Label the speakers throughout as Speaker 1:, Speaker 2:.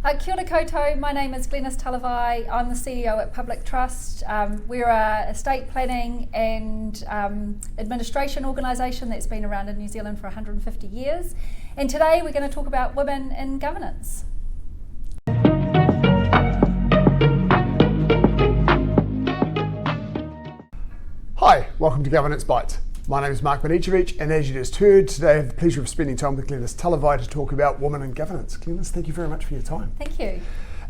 Speaker 1: Kia ora koutou, my name is Glenys Talivai. I'm the CEO at Public Trust. We're a estate planning and administration organisation that's been around in New Zealand for 150 years. And today we're going to talk about women in governance.
Speaker 2: Hi, welcome to Governance Bites. My name is Banicevich, and as you just heard, today I have the pleasure of spending time with Glenys Talivai to talk about women in governance. Glenys, thank you very much for your time.
Speaker 1: Thank you.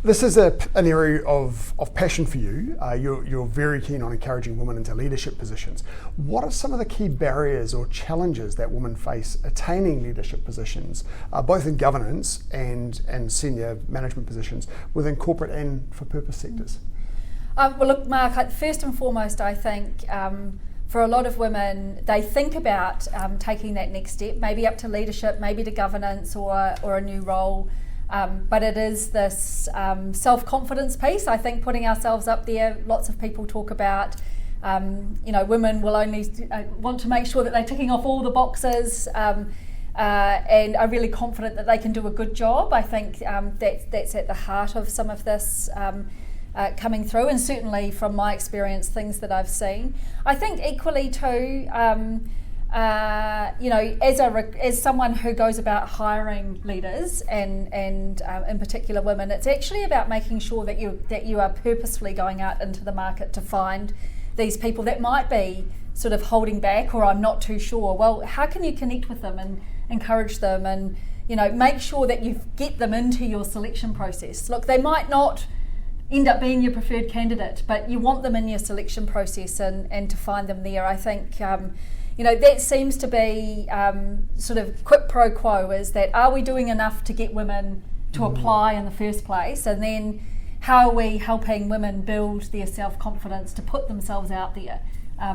Speaker 2: This is an area of passion for you. You're very keen on encouraging women into leadership positions. What are some of the key barriers or challenges that women face attaining leadership positions, both in governance and senior management positions within corporate and for-purpose sectors?
Speaker 1: Well, look, Mark, first and foremost, I think for a lot of women, they think about taking that next step, maybe up to leadership, maybe to governance or a new role. But it is this self-confidence piece. I think putting ourselves up there, lots of people talk about, women will only want to make sure that they're ticking off all the boxes and are really confident that they can do a good job. I think that's at the heart of some of this coming through, and certainly from my experience, things that I've seen. I think equally too, as someone who goes about hiring leaders and in particular women, it's actually about making sure that you are purposefully going out into the market to find these people that might be sort of holding back, or I'm not too sure. Well, how can you connect with them and encourage them and make sure that you get them into your selection process? Look, they might not end up being your preferred candidate, but you want them in your selection process and to find them there. I think that seems to be sort of quid pro quo, is that are we doing enough to get women to apply in the first place, and then how are we helping women build their self-confidence to put themselves out there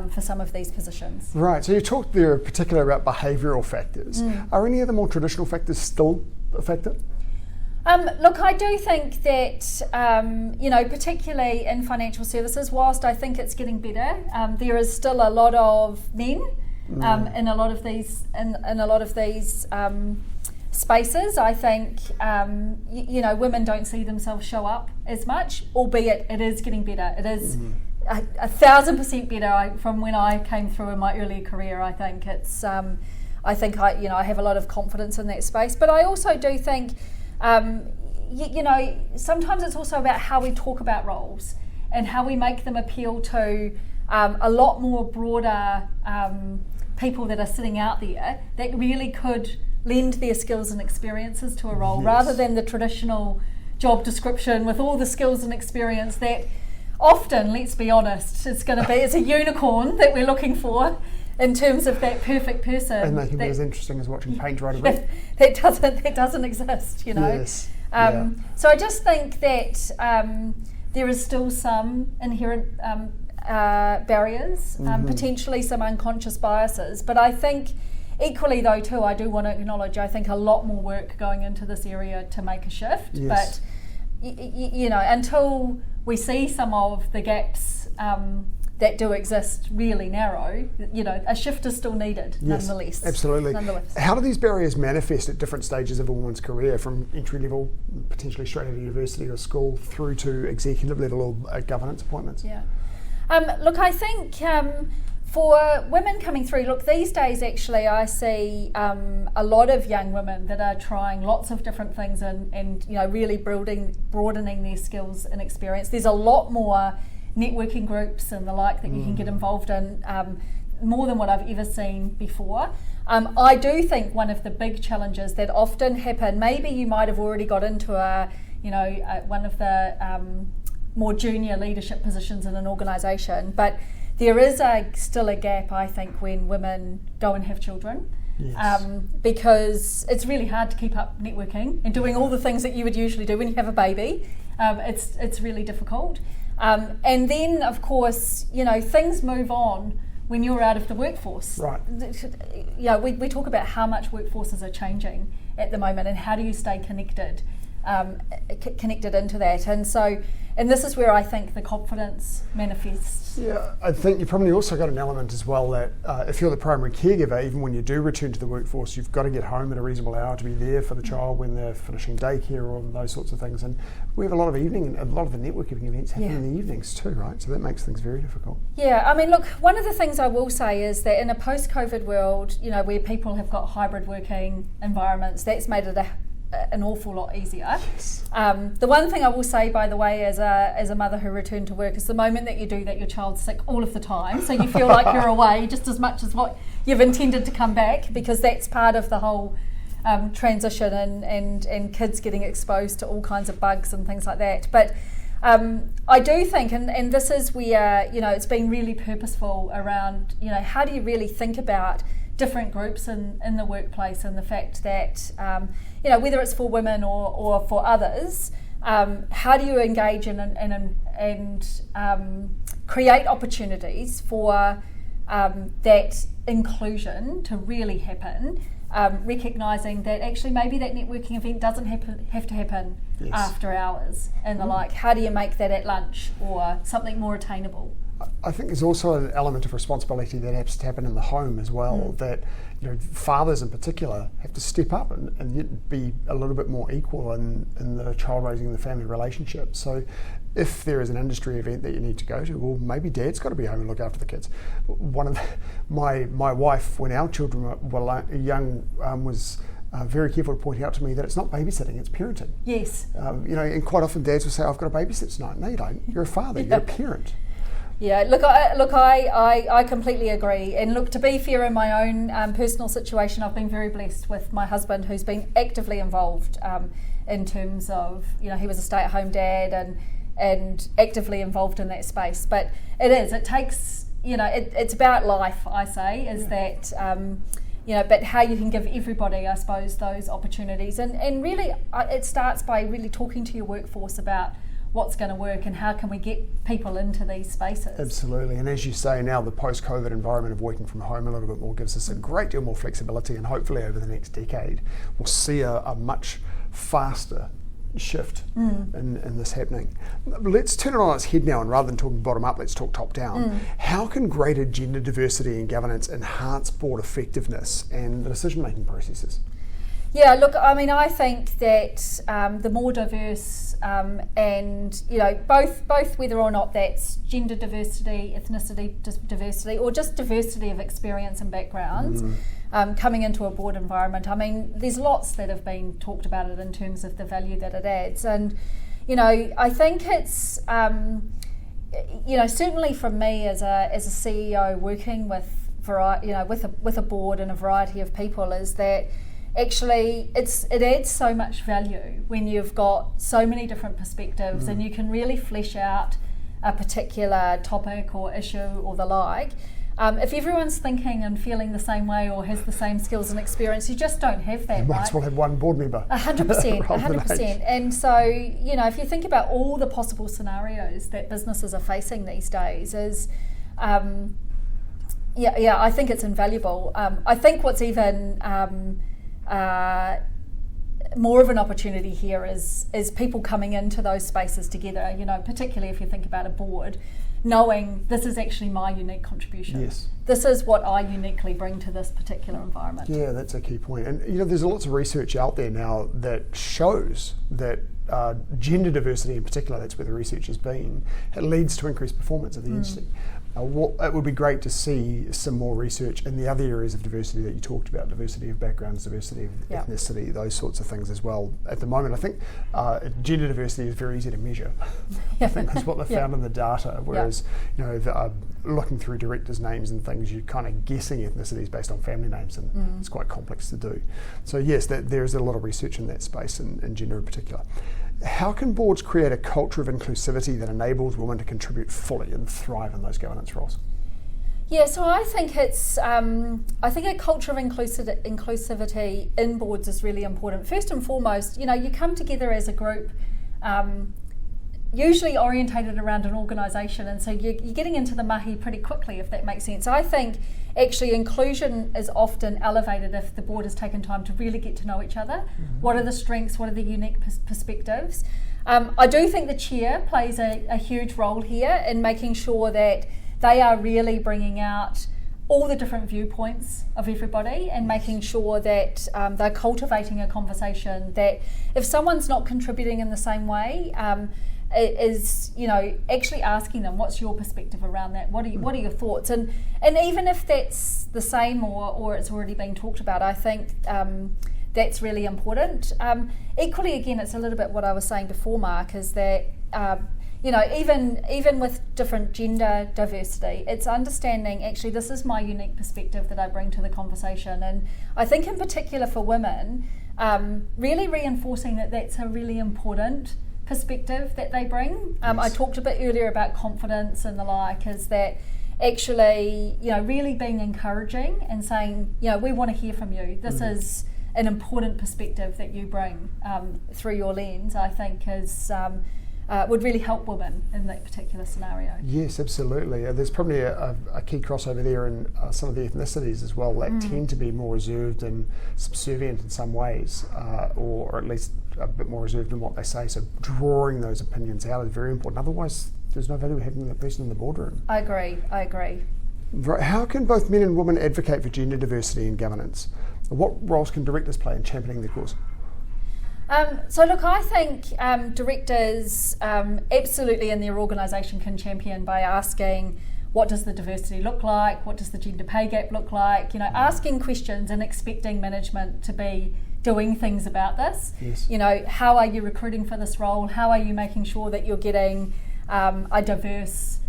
Speaker 1: for some of these positions. Right,
Speaker 2: so you talked there in particular about behavioural factors. Are any of the more traditional factors still a factor?
Speaker 1: Look, I do think that, particularly in financial services, whilst I think it's getting better, there is still a lot of men in a lot of these spaces. I think, women don't see themselves show up as much, albeit it is getting better. It is 1,000% better from when I came through in my earlier career. I think it's, I have a lot of confidence in that space, but I also do think, sometimes it's also about how we talk about roles and how we make them appeal to a lot more broader people that are sitting out there that really could lend their skills and experiences to a role, rather than the traditional job description with all the skills and experience that often, let's be honest, it's a unicorn that we're looking for in terms of that perfect person.
Speaker 2: And making it as interesting as watching paint dry to bit.
Speaker 1: That doesn't exist,
Speaker 2: Yes.
Speaker 1: So I just think that there is still some inherent barriers, potentially some unconscious biases. But I think equally though too, I do want to acknowledge, I think a lot more work going into this area to make a shift.
Speaker 2: Yes.
Speaker 1: But until we see some of the gaps that do exist really narrow, a shift is still needed.
Speaker 2: Yes,
Speaker 1: nonetheless.
Speaker 2: Absolutely. How do these barriers manifest at different stages of a woman's career, from entry level, potentially straight out of university or school, through to executive level or governance appointments?
Speaker 1: Yeah. Look, I think for women coming through, these days actually I see a lot of young women that are trying lots of different things and really broadening their skills and experience. There's a lot more networking groups and the like that you can get involved in, more than what I've ever seen before. I do think one of the big challenges that often happen, maybe you might have already got into one of the more junior leadership positions in an organisation, but there is still a gap, I think, when women go and have children.
Speaker 2: Yes.
Speaker 1: Because it's really hard to keep up networking and doing all the things that you would usually do when you have a baby. It's really difficult. And then, of course, things move on when you're out of the workforce.
Speaker 2: Right.
Speaker 1: We talk about how much workforces are changing at the moment and how do you stay connected into that. And so and this is where I think the confidence manifests.
Speaker 2: Yeah, I think you probably also got an element as well that if you're the primary caregiver, even when you do return to the workforce, you've got to get home at a reasonable hour to be there for the child when they're finishing daycare or those sorts of things. And we have a lot of the networking events happen in the evenings too, right? So that makes things very difficult.
Speaker 1: Yeah, I mean, look, one of the things I will say is that in a post-COVID world, you know, where people have got hybrid working environments, that's made it an awful lot easier.
Speaker 2: Yes.
Speaker 1: The one thing I will say, by the way, as a mother who returned to work, is the moment that you do that, your child's sick all of the time, so you feel like you're away just as much as what you've intended to come back, because that's part of the whole transition and kids getting exposed to all kinds of bugs and things like that. But I do think, and this is where, you know, it's been really purposeful around, you know, how do you really think about different groups in the workplace, and the fact that, you know, whether it's for women or for others, how do you engage and create opportunities for that inclusion to really happen, recognising that actually maybe that networking event doesn't have to happen after hours and the like. How do you make that at lunch or something more attainable?
Speaker 2: I think there's also an element of responsibility that has to happen in the home as well, that, you know, fathers in particular have to step up and be a little bit more equal in the child raising and the family relationship. So if there is an industry event that you need to go to, well, maybe dad's got to be home and look after the kids. My wife, when our children were young, was very careful to point out to me that it's not babysitting, it's parenting.
Speaker 1: Yes.
Speaker 2: You know, and quite often dads will say, I've got to babysit tonight. No, you don't. You're a father, you're a parent.
Speaker 1: Yeah, I completely agree. And look, to be fair, in my own personal situation, I've been very blessed with my husband, who's been actively involved in terms of, you know, he was a stay-at-home dad and actively involved in that space. But it takes, you know, it's about life, I say, is that, you know, but how you can give everybody, I suppose, those opportunities. And really, it starts by really talking to your workforce about what's going to work and how can we get people into these spaces.
Speaker 2: Absolutely, and as you say, now the post-COVID environment of working from home a little bit more gives us a great deal more flexibility, and hopefully over the next decade we'll see a much faster shift in this happening. Let's turn it on its head now, and rather than talking bottom up, let's talk top down. How can greater gender diversity in governance enhance board effectiveness and the decision-making processes?
Speaker 1: Yeah, look, I mean, I think that the more diverse and, you know, both whether or not that's gender diversity, ethnicity diversity, or just diversity of experience and backgrounds coming into a board environment. I mean, there's lots that have been talked about it in terms of the value that it adds. And, you know, I think it's, you know, certainly for me as a CEO working with, you know, with a board and a variety of people, is that actually it adds so much value when you've got so many different perspectives and you can really flesh out a particular topic or issue or the like. If everyone's thinking and feeling the same way or has the same skills and experience, you just don't have that,
Speaker 2: you might as well have one board member.
Speaker 1: 100%, 100%. And so, you know, if you think about all the possible scenarios that businesses are facing these days, is I think it's invaluable. I think what's even more of an opportunity here is people coming into those spaces together, you know, particularly if you think about a board, knowing this is actually my unique contribution.
Speaker 2: Yes.
Speaker 1: This is what I uniquely bring to this particular environment.
Speaker 2: Yeah, that's a key point. And, you know, there's lots of research out there now that shows that gender diversity in particular, that's where the research has been, it leads to increased performance of the industry. It would be great to see some more research in the other areas of diversity that you talked about, diversity of backgrounds, diversity of ethnicity, those sorts of things as well. At the moment, I think gender diversity is very easy to measure. I think that's what they found in the data, whereas you know, looking through directors' names and things, you're kind of guessing ethnicities based on family names, and it's quite complex to do. So yes, there is a lot of research in that space, and gender in particular. How can boards create a culture of inclusivity that enables women to contribute fully and thrive in those governance roles?
Speaker 1: Yeah, so I think it's I think a culture of inclusivity in boards is really important. First and foremost, you know, you come together as a group, usually orientated around an organisation, and so you're getting into the mahi pretty quickly, if that makes sense. I think actually inclusion is often elevated if the board has taken time to really get to know each other. What are the strengths, what are the unique perspectives? I do think the chair plays a huge role here in making sure that they are really bringing out all the different viewpoints of everybody and making sure that they're cultivating a conversation that if someone's not contributing in the same way, is actually asking them, what's your perspective around that? What are your thoughts? And even if that's the same or it's already been talked about, I think that's really important. Equally, again, it's a little bit what I was saying before, Mark, is that even with different gender diversity, it's understanding actually this is my unique perspective that I bring to the conversation. And I think in particular for women, really reinforcing that that's a really important perspective that they bring. I talked a bit earlier about confidence and the like, is that actually, really being encouraging and saying, we want to hear from you. This is an important perspective that you bring through your lens, I think is would really help women in that particular scenario.
Speaker 2: Yes, absolutely. There's probably a key crossover there in some of the ethnicities as well that tend to be more reserved and subservient in some ways, or at least a bit more reserved in what they say. So drawing those opinions out is very important. Otherwise, there's no value having that person in the boardroom.
Speaker 1: I agree.
Speaker 2: Right. How can both men and women advocate for gender diversity in governance? What roles can directors play in championing the cause?
Speaker 1: So look, I think directors absolutely in their organisation can champion by asking, what does the diversity look like? What does the gender pay gap look like? Asking questions and expecting management to be doing things about this.
Speaker 2: Yes.
Speaker 1: How are you recruiting for this role? How are you making sure that you're getting a diverse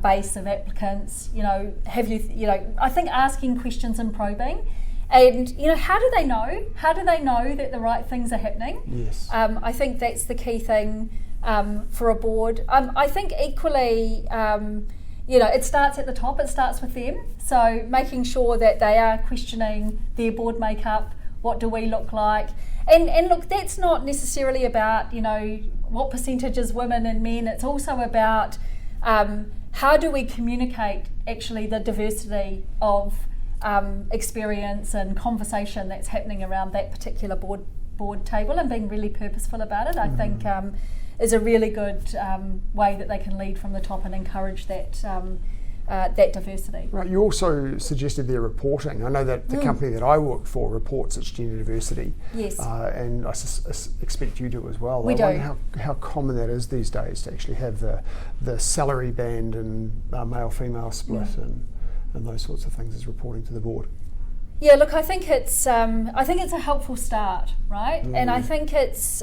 Speaker 1: base of applicants? I think asking questions and probing. And how do they know? How do they know that the right things are happening?
Speaker 2: Yes.
Speaker 1: I think that's the key thing for a board. I think equally, it starts at the top. It starts with them. So making sure that they are questioning their board makeup. What do we look like? And look, that's not necessarily about what percentage is women and men. It's also about how do we communicate actually the diversity of experience and conversation that's happening around that particular board table, and being really purposeful about it, I think is a really good way that they can lead from the top and encourage that that diversity.
Speaker 2: Right, you also suggested their reporting. I know that the company that I work for reports its gender diversity.
Speaker 1: Yes.
Speaker 2: And I expect you do as well.
Speaker 1: We do.
Speaker 2: Wonder how common that is these days to actually have the salary band and male-female split and those sorts of things as reporting to the board.
Speaker 1: Yeah, look, I think it's a helpful start, right? And I think it's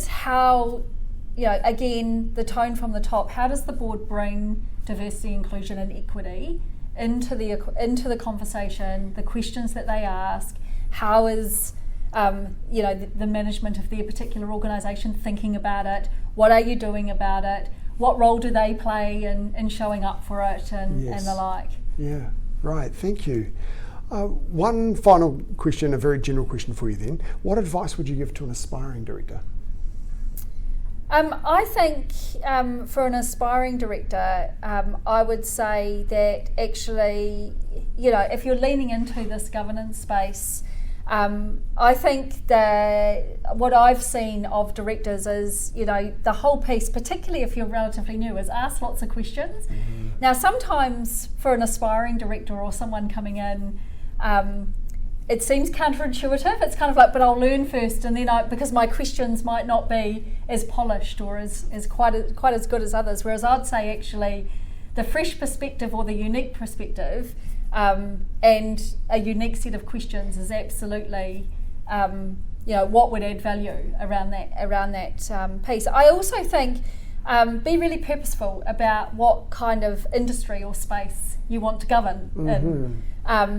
Speaker 1: how, again, the tone from the top. How does the board bring diversity, inclusion, and equity into the conversation? The questions that they ask. How is the management of their particular organisation thinking about it? What are you doing about it? What role do they play in showing up for it and the like? Yeah,
Speaker 2: right, thank you. One final question, a very general question for you then. What advice would you give to an aspiring director?
Speaker 1: I think for an aspiring director, I would say that actually, if you're leaning into this governance space, I think that what I've seen of directors is, the whole piece, particularly if you're relatively new, is ask lots of questions. Now, sometimes for an aspiring director or someone coming in, it seems counterintuitive. It's kind of like, but I'll learn first, and then because my questions might not be as polished or as quite as good as others. Whereas I'd say actually, the fresh perspective or the unique perspective and a unique set of questions is absolutely what would add value around that piece. I also think be really purposeful about what kind of industry or space you want to govern in.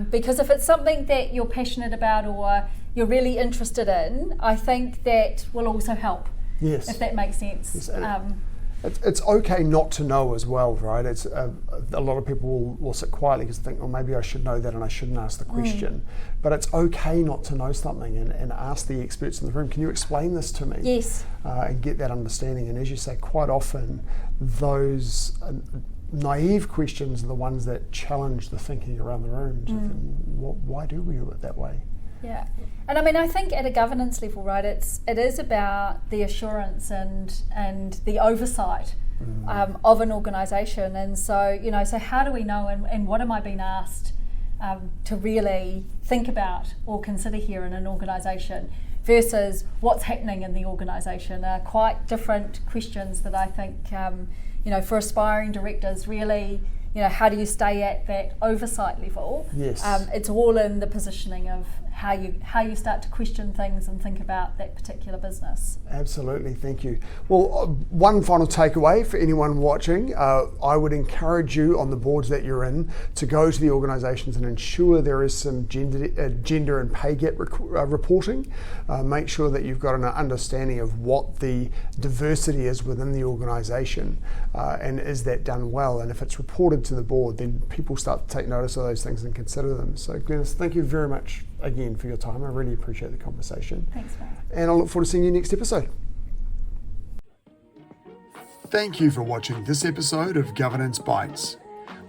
Speaker 1: Because if it's something that you're passionate about or you're really interested in, I think that will also help.
Speaker 2: Yes.
Speaker 1: If that makes sense.
Speaker 2: Yes. It's okay not to know as well, right? It's a lot of people will sit quietly because they think, maybe I should know that and I shouldn't ask the question. But it's okay not to know something and ask the experts in the room, can you explain this to me?
Speaker 1: Yes.
Speaker 2: And get that understanding. And as you say, quite often those naive questions are the ones that challenge the thinking around the room. To think, why do we do it that way?
Speaker 1: Yeah. And I mean, I think at a governance level, right, it is about the assurance and the oversight of an organisation. And so, so how do we know and what am I being asked to really think about or consider here in an organisation versus what's happening in the organisation are quite different questions that I think, for aspiring directors really, how do you stay at that oversight level?
Speaker 2: Yes.
Speaker 1: It's all in the positioning of how you start to question things and think about that particular business.
Speaker 2: Absolutely, thank you. Well, one final takeaway for anyone watching, I would encourage you on the boards that you're in to go to the organisations and ensure there is some gender and pay gap reporting. Make sure that you've got an understanding of what the diversity is within the organisation and is that done well. And if it's reported to the board, then people start to take notice of those things and consider them. So Glenys, thank you very much again for your time. I really appreciate the conversation.
Speaker 1: Thanks, Mark.
Speaker 2: And I look forward to seeing you next episode. Thank you for watching this episode of Governance Bites.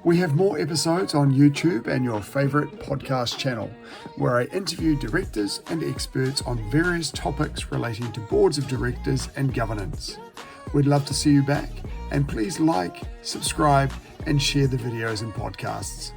Speaker 2: We have more episodes on YouTube and your favourite podcast channel, where I interview directors and experts on various topics relating to boards of directors and governance. We'd love to see you back, and please like, subscribe, and share the videos and podcasts.